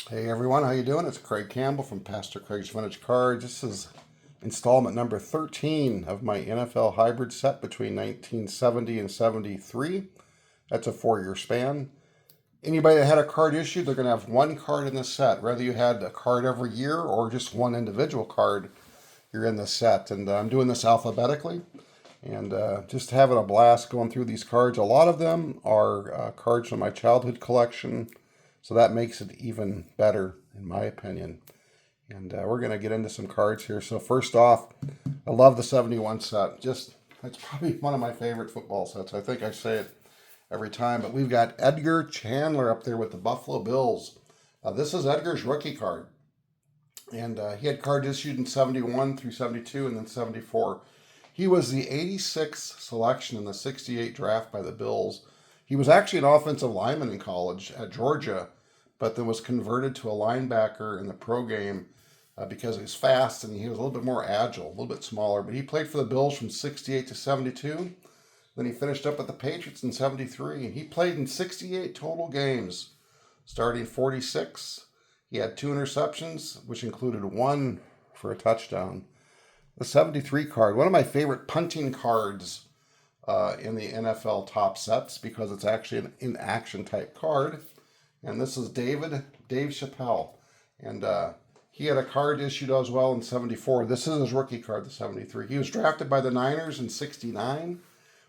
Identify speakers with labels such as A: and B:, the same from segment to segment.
A: Hey everyone, how you doing? It's Craig Campbell from Pastor Craig's Vintage Cards. This is installment number 13 of my NFL hybrid set between 1970 and 73. That's a 4-year span. Anybody that had a card issue, they're going to have one card in the set. Whether you had a card every year or just one individual card, you're in the set. And I'm doing this alphabetically and just having a blast going through these cards. A lot of them are cards from my childhood collection. So that makes it even better, in my opinion. And we're going to get into some cards here. So first off, I love the 71 set. It's probably one of my favorite football sets. I think I say it every time. But we've got Edgar Chandler up there with the Buffalo Bills. This is Edgar's rookie card. And he had cards issued in 71 through 72 and then 74. He was the 86th selection in the 68 draft by the Bills. He was actually an offensive lineman in college at Georgia, but then was converted to a linebacker in the pro game because he was fast and he was a little bit more agile, a little bit smaller. But he played for the Bills from 68 to 72. Then he finished up with the Patriots in 73. He played in 68 total games, starting 46. He had 2 interceptions, which included 1 for a touchdown. The 73 card, one of my favorite punting cards in the NFL top sets because it's actually an in-action type card. And this is Dave Chappelle. And he had a card issued as well in 74. This is his rookie card, the 73. He was drafted by the Niners in 69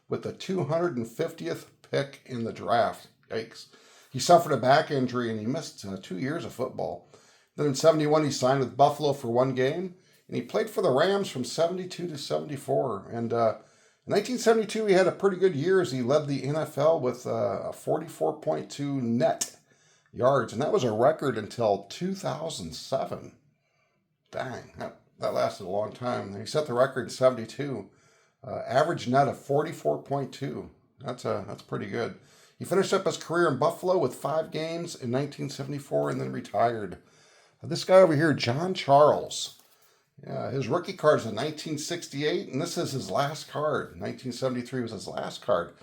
A: with the 250th pick in the draft. Yikes. He suffered a back injury and he missed 2 years of football. Then in 71, he signed with Buffalo for 1 game. And he played for the Rams from 72 to 74. And in 1972, he had a pretty good year as he led the NFL with a 44.2 net yards. And that was a record until 2007. Dang, that lasted a long time. He set the record in 72. Average net of 44.2. That's pretty good. He finished up his career in Buffalo with 5 games in 1974 and then retired. This guy over here, John Charles. Yeah, his rookie card is in 1968, and this is his last card. 1973 was his last card.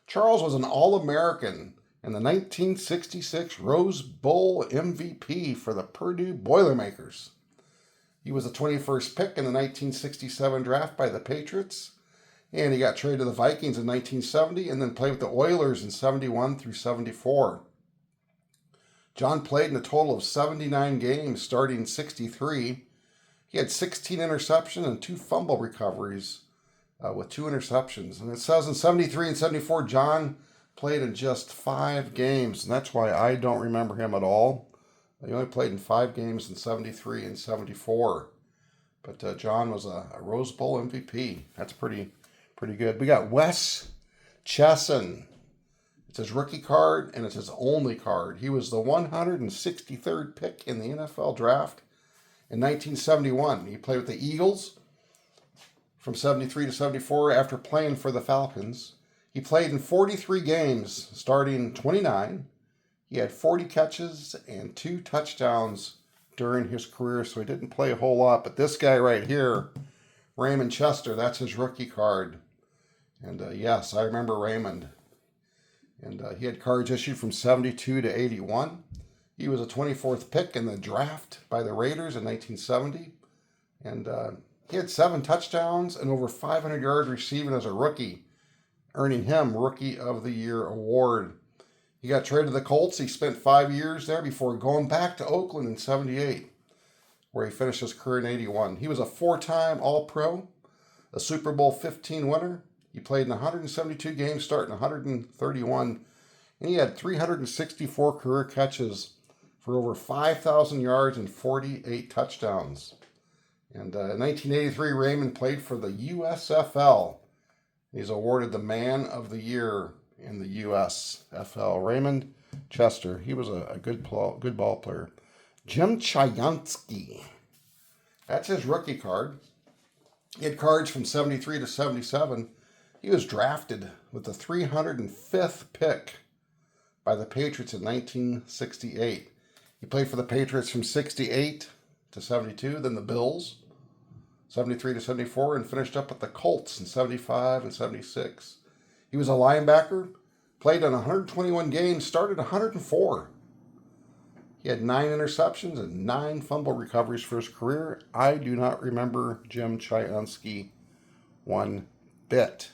A: Charles was an All-American and the 1966 Rose Bowl MVP for the Purdue Boilermakers. He was the 21st pick in the 1967 draft by the Patriots, and he got traded to the Vikings in 1970 and then played with the Oilers in 71 through 74. John played in a total of 79 games starting in 63. He had 16 interceptions and 2 fumble recoveries with 2 interceptions. And it says in 73 and 74, John played in just 5 games. And that's why I don't remember him at all. He only played in 5 games in 73 and 74. But John was a Rose Bowl MVP. That's pretty good. We got Wes Chesson. It's his rookie card, and it's his only card. He was the 163rd pick in the NFL draft. In 1971, he played with the Eagles from 73 to 74 after playing for the Falcons. He played in 43 games, starting 29. He had 40 catches and 2 touchdowns during his career, so he didn't play a whole lot. But this guy right here, Raymond Chester, that's his rookie card. And yes, I remember Raymond. And he had cards issued from 72 to 81. He was a 24th pick in the draft by the Raiders in 1970. And he had 7 touchdowns and over 500 yards receiving as a rookie, earning him Rookie of the Year award. He got traded to the Colts. He spent 5 years there before going back to Oakland in 78, where he finished his career in 81. He was a 4-time All-Pro, a Super Bowl 15 winner. He played in 172 games, starting 131, and he had 364 career catches for over 5,000 yards and 48 touchdowns. And in 1983, Raymond played for the USFL. He's awarded the Man of the Year in the USFL. Raymond Chester, he was a good ball player. Jim Chayansky, that's his rookie card. He had cards from 73 to 77. He was drafted with the 305th pick by the Patriots in 1968. He played for the Patriots from 68 to 72, then the Bills, 73 to 74, and finished up with the Colts in 75 and 76. He was a linebacker, played in 121 games, started 104. He had 9 interceptions and 9 fumble recoveries for his career. I do not remember Jim Chiansky one bit.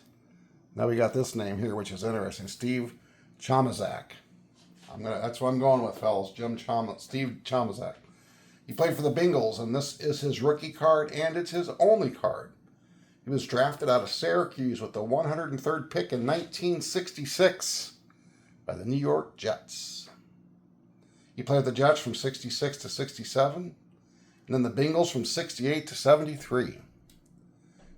A: Now we got this name here, which is interesting. Steve Chomazak. That's what I'm going with, fellas. Steve Chomazak. He played for the Bengals, and this is his rookie card, and it's his only card. He was drafted out of Syracuse with the 103rd pick in 1966 by the New York Jets. He played with the Jets from 66 to 67, and then the Bengals from 68 to 73.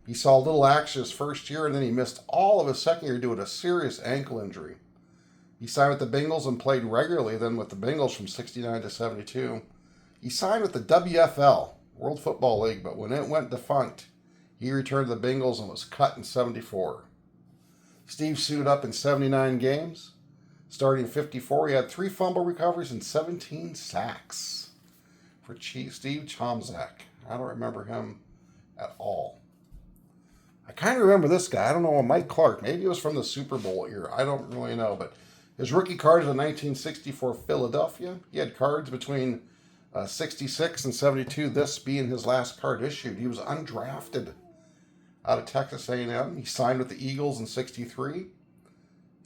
A: He saw little action his first year, and then he missed all of his second year due to a serious ankle injury. He signed with the Bengals and played regularly then with the Bengals from 69 to 72. He signed with the WFL, World Football League, but when it went defunct, he returned to the Bengals and was cut in 74. Steve suited up in 79 games. Starting in 54, he had 3 fumble recoveries and 17 sacks for Steve Chomzak. I don't remember him at all. I kind of remember this guy. I don't know, Mike Clark. Maybe it was from the Super Bowl year. I don't really know. But his rookie card is a 1964 Philadelphia. He had cards between 66 and 72, this being his last card issued. He was undrafted out of Texas A&M. He signed with the Eagles in 63,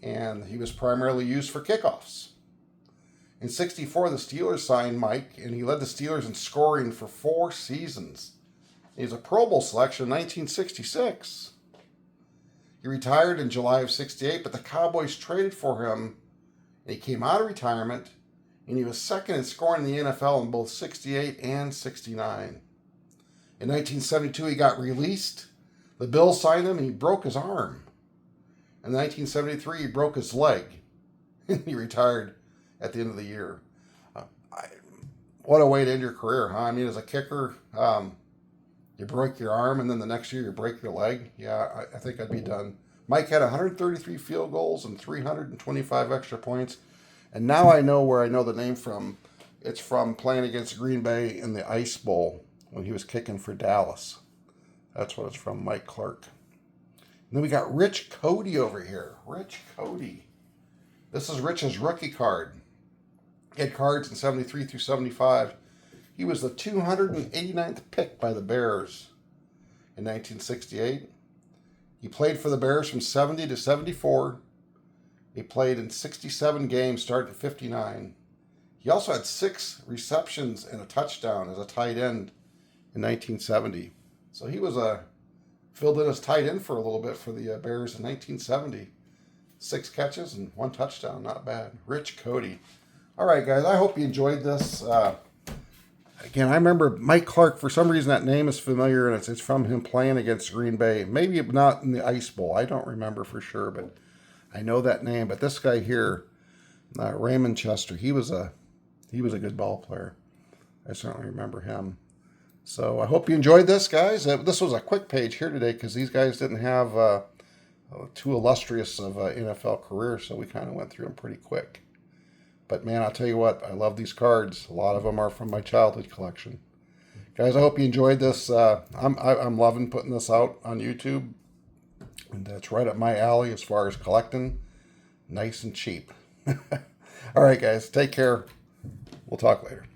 A: and he was primarily used for kickoffs. In 64, the Steelers signed Mike, and he led the Steelers in scoring for 4 seasons. He's a Pro Bowl selection in 1966. He retired in July of 68, but the Cowboys traded for him, and he came out of retirement, and he was second in scoring in the NFL in both 68 and 69. In 1972, he got released. The Bills signed him, and he broke his arm. In 1973, he broke his leg, and he retired at the end of the year. What a way to end your career, huh? I mean, as a kicker, you break your arm, and then the next year you break your leg. Yeah, I think I'd be done. Mike had 133 field goals and 325 extra points. And now I know where I know the name from. It's from playing against Green Bay in the Ice Bowl when he was kicking for Dallas. That's what it's from, Mike Clark. And then we got Rich Coady over here. Rich Coady. This is Rich's rookie card. He had cards in 73 through 75. He was the 289th pick by the Bears in 1968. He played for the Bears from 70 to 74. He played in 67 games, started at 59. He also had 6 receptions and a touchdown as a tight end in 1970. So he was filled in as tight end for a little bit for the Bears in 1970. 6 catches and 1 touchdown, not bad. Rich Coady. All right, guys, I hope you enjoyed this. Again, I remember Mike Clark. For some reason, that name is familiar, and it's from him playing against Green Bay. Maybe not in the Ice Bowl. I don't remember for sure, but I know that name. But this guy here, Raymond Chester, he was a good ball player. I certainly remember him. So I hope you enjoyed this, guys. This was a quick page here today because these guys didn't have too illustrious of NFL careers, so we kind of went through them pretty quick. But man, I'll tell you what, I love these cards. A lot of them are from my childhood collection. Guys, I hope you enjoyed this. I'm loving putting this out on YouTube. And it's right up my alley as far as collecting. Nice and cheap. All right, guys, take care. We'll talk later.